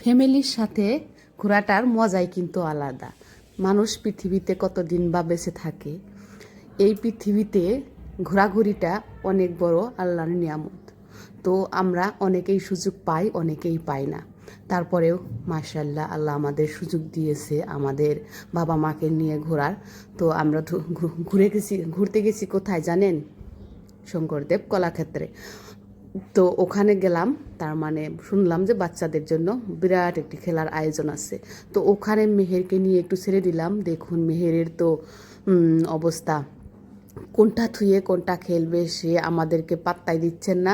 ফ্যামিলির সাথে ঘোরাটার মজাই কিন্তু আলাদা। মানুষ পৃথিবীতে কতদিন বা বেঁচে থাকে, এই পৃথিবীতে ঘোরাঘুরিটা অনেক বড় আল্লাহর নিয়ামত। তো আমরা অনেকেই সুযোগ পাই, অনেকেই পাই না। তারপরেও মাশাআল্লাহ, আল্লাহ আমাদের সুযোগ দিয়েছে আমাদের বাবা মাকে নিয়ে ঘোরার। তো আমরা ঘুরতে গেছি কোথায় জানেন? শঙ্করদেব কলাক্ষেত্রে। তো ওখানে গেলাম, তার মানে শুনলাম যে বাচ্চাদের জন্য বিরাট একটি খেলার আয়োজন আছে। তো ওখানে মেহেরকে নিয়ে একটু ছেড়ে দিলাম। দেখুন মেহেরের তো অবস্থা, কোনটা থুয়ে কোনটা খেলবে সে আমাদেরকে পাত্তাই দিচ্ছেন না।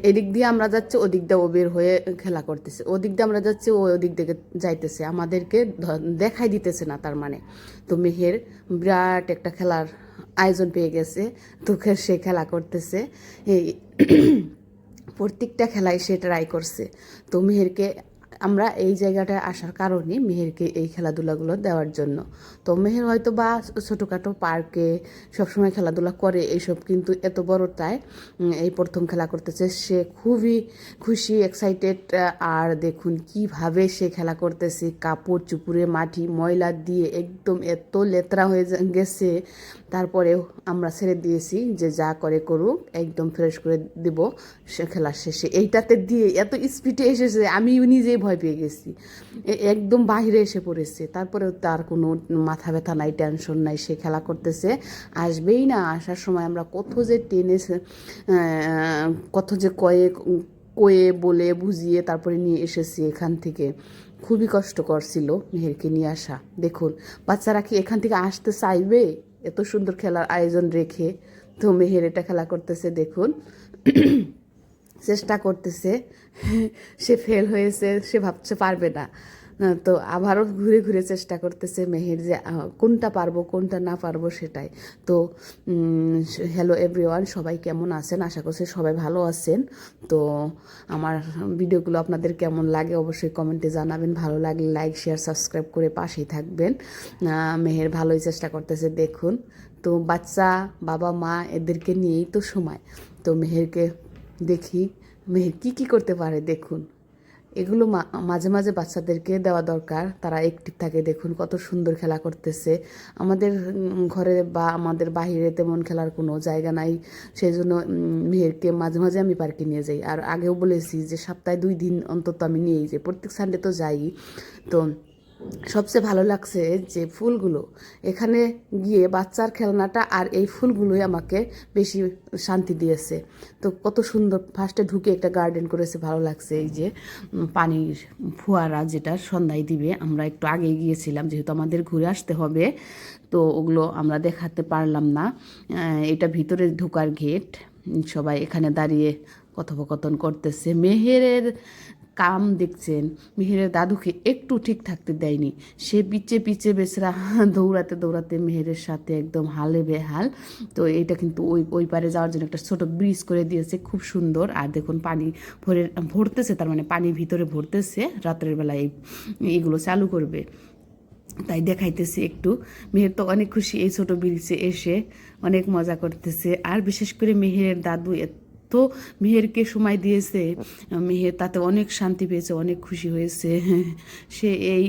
এদিক দিয়ে আমরা যাচ্ছি, ওদিক দিয়ে ও বের হয়ে খেলা করতেছে, ওদিক দিয়ে আমরা যাচ্ছি, ও ওদিক দিকে যাইতেছে, আমাদেরকে দেখাই দিতেছে না। তার মানে তো মেহের বিরাট একটা খেলার আয়োজন পেয়ে গেছে। তো সে খেলা করতেছে, এই প্রত্যেকটা খেলায় সে ট্রাই করছে। তো মেহেরকে আমরা এই জায়গাটায় আসার কারণে মেহেরকে এই খেলাধুলাগুলো দেওয়ার জন্য। তো মেহের হয়তো বা ছোটোখাটো পার্কে সবসময় খেলাধুলা করে, এইসব কিন্তু এত বড়টায় এই প্রথম খেলা করতেছে। সে খুবই খুশি, এক্সাইটেড। আর দেখুন কিভাবে সে খেলা করতেছে, কাপড় চুপুরে মাটি ময়লা দিয়ে একদম এত লেতরা হয়ে গেছে। তারপরেও আমরা ছেড়ে দিয়েছি যে যা করে করুক, একদম ফ্রেশ করে দেব সে খেলার শেষে। এইটাতে দিয়ে এত স্পিডে এসেছে, আমি নিজেই ভয় পেয়ে গেছি, একদম বাহিরে এসে পড়েছে। তারপরেও তার কোনো মাথা ব্যথা নাই, টেনশন নাই, সে খেলা করতেছে, আসবেই না। আসার সময় আমরা কত যে টেনে কত যে কয়ে বলে বুঝিয়ে তারপরে নিয়ে এসেছি এখান থেকে। খুবই কষ্টকর ছিল মেহেরকে নিয়ে আসা। দেখুন বাচ্চারা কি এখান থেকে আসতে চাইবে এত সুন্দর খেলার আয়োজন রেখে? তো মেহের এটা খেলা করতেছে, দেখুন চেষ্টা করতেছে, সে ফেল হয়েছে, সে ভাবছে পারবে না। তো আবারও ঘুরে ঘুরে চেষ্টা করতেছে মেহের যে কোনটা পারবো কোনটা না পারবো সেটাই। তো হ্যালো এভরিওয়ান, সবাই কেমন আছেন? আশা করছি সবাই ভালো আছেন। তো আমার ভিডিওগুলো আপনাদের কেমন লাগে অবশ্যই কমেন্টে জানাবেন। ভালো লাগলে লাইক শেয়ার সাবস্ক্রাইব করে পাশেই থাকবেন। মেহের ভালোই চেষ্টা করতেছে, দেখুন। তো বাচ্চা বাবা মা এদেরকে নিয়েই তো সময়। তো মেহেরকে দেখি মেহের কী করতে পারে, দেখুন। এগুলো মাঝে মাঝে বাচ্চাদেরকে দেওয়া দরকার, তারা অ্যাক্টিভ থাকে। দেখুন কত সুন্দর খেলা করতেছে। আমাদের ঘরে বা আমাদের বাহিরে তেমন খেলার কোনো জায়গা নাই, সেই জন্য মেহেরকে মাঝে মাঝে আমি পার্কে নিয়ে যাই। আর আগেও বলেছি যে সপ্তাহে 2 দিন অন্তত আমি নিয়েই যাই, প্রত্যেক সানডে তো যাই। তো সবচেয়ে ভালো লাগছে যে ফুলগুলো, এখানে গিয়ে বাচ্চার খেলনাটা আর এই ফুলগুলোই আমাকে বেশি শান্তি দিয়েছে। তো কত সুন্দর, ফার্স্টে ঢুকে একটা গার্ডেন করেছে, ভালো লাগছে। এই যে পানির ফোয়ারা, যেটা সন্ধ্যায় দিবে, আমরা একটু আগে গিয়েছিলাম যেহেতু আমাদের ঘুরে আসতে হবে, তো ওগুলো আমরা দেখাতে পারলাম না। এটা ভিতরে ঢোকার গেট। সবাই এখানে দাঁড়িয়ে কথোপকথন করতেছে। মেহেরের কাম দেখছেন, মেহেরের দাদুকে একটু ঠিক থাকতে দেয়নি। সে পিছে পিছে বেচারা দৌড়াতে দৌড়াতে মেহেরের সাথে একদম হালে বেহাল। তো এইটা কিন্তু ওই পারে যাওয়ার জন্য একটা ছোট ব্রিজ করে দিয়েছে, খুব সুন্দর। আর দেখুন পানি ভরতেছে, তার মানে পানির ভিতরে ভরতেছে। রাত্রের বেলায় এইগুলো চালু করবে, তাই দেখাইতেছি একটু। মেহের তো অনেক খুশি এই ছোট ব্রিজে এসে, অনেক মজা করতেছে। আর বিশেষ করে মেহেরের দাদু তো মেহেরকে সময় দিয়েছে, মেহের তাতে অনেক শান্তি পেয়েছে, অনেক খুশি হয়েছে। সে এই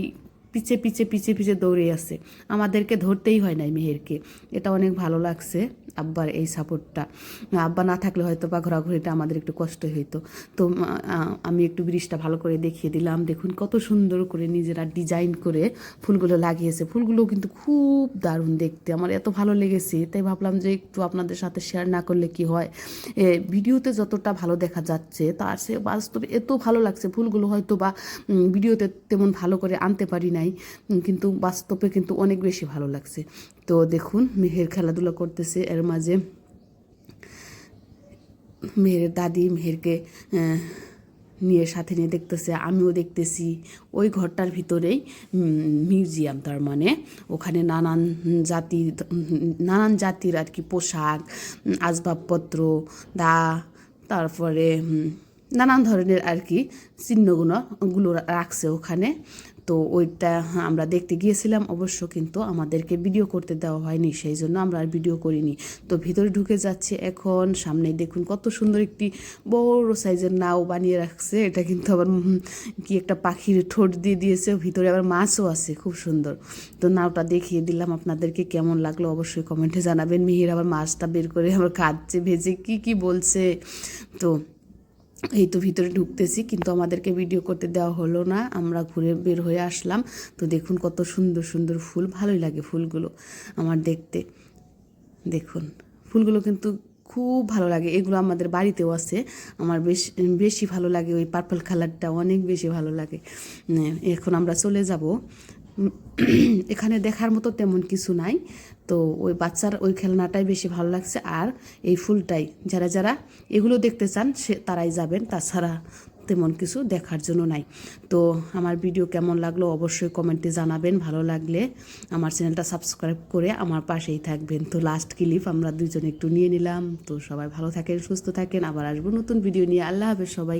পিছে পিছে পিছে পিছে দৌড়ে আছে, আমাদেরকে ধরতেই হয় নাই মেহেরকে। এটা অনেক ভালো লাগছে আব্বার এই সাপোর্টটা। আব্বা না থাকলে হয়তো বা ঘোরাঘুরিটা আমাদের একটু কষ্ট হইতো। তো আমি একটু ব্রিজটা ভালো করে দেখিয়ে দিলাম। দেখুন কত সুন্দর করে নিজেরা ডিজাইন করে ফুলগুলো লাগিয়েছে। ফুলগুলো কিন্তু খুব দারুণ দেখতে, আমার এত ভালো লেগেছে। তাই ভাবলাম যে একটু আপনাদের সাথে শেয়ার না করলে কি হয়। ভিডিওতে যতটা ভালো দেখা যাচ্ছে তার সে বাস্তবে এত ভালো লাগছে। ফুলগুলো হয়তো বা ভিডিওতে তেমন ভালো করে আনতে পারি নাই, কিন্তু বাস্তবে কিন্তু অনেক বেশি ভালো লাগছে। তো দেখুন মেহের খেলাধুলা করতেছে, এর মাঝে মেহেরের দাদি মেহেরকে নিয়ে সাথে নিয়ে দেখতেছে, আমিও দেখতেছি। ওই ঘরটার ভিতরেই মিউজিয়াম, তার মানে ওখানে নানান জাতির আর কি পোশাক, আসবাবপত্র, তারপরে নানান ধরনের আর কি চিহ্নগুলো রাখছে ওখানে। তো ওইটা আমরা দেখতে গিয়েছিলাম অবশ্য, কিন্তু আমাদেরকে ভিডিও করতে দেওয়া হয়নি, সেই জন্য আমরা আর ভিডিও করিনি। তো ভিতরে ঢুকে যাচ্ছি এখন। সামনে দেখুন কত সুন্দর একটি বড় সাইজের নাও বানিয়ে রাখছে। এটা কিন্তু আবার কি একটা পাখির ঠোঁট দিয়ে দিয়েছে, ভিতরে আবার মাছও আছে, খুব সুন্দর। তো নাওটা দেখিয়ে দিলাম আপনাদেরকে, কেমন লাগলো অবশ্যই কমেন্টে জানাবেন। মিহির আবার মাছটা বের করে আবার খাচ্ছে ভেজে, কি বলছে। তো এই তো ভিতরে ঢুকতেছি, কিন্তু আমাদেরকে ভিডিও করতে দেওয়া হলো না, আমরা ঘুরে বের হয়ে আসলাম। তো দেখুন কত সুন্দর সুন্দর ফুল, ভালোই লাগে ফুলগুলো আমার দেখতে। দেখুন ফুলগুলো কিন্তু খুব ভালো লাগে, এগুলো আমাদের বাড়িতেও আছে। আমার বেশি ভালো লাগে ওই পার্পল কালারটা, অনেক বেশি ভালো লাগে। এখন আমরা চলে যাব। এখানে দেখার মতো তেমন কিছু নাই, তো ওই বাচ্চার ওই খেলনাটাই বেশি ভালো লাগছে, আর এই ফুলটাই। যারা যারা এগুলো দেখতে চান তারাই যাবেন, তাছাড়া তেমন কিছু দেখার জন্য নাই। তো আমার ভিডিও কেমন লাগলো অবশ্যই কমেন্টে জানাবেন। ভালো লাগলে আমার চ্যানেলটা সাবস্ক্রাইব করে আমার পাশেই থাকবেন। তো লাস্ট ক্লিপ আমরা দুজনে একটু নিয়ে নিলাম। তো সবাই ভালো থাকেন, সুস্থ থাকেন, আবার আসবো নতুন ভিডিও নিয়ে। আল্লাহ হাফেজ সবাই।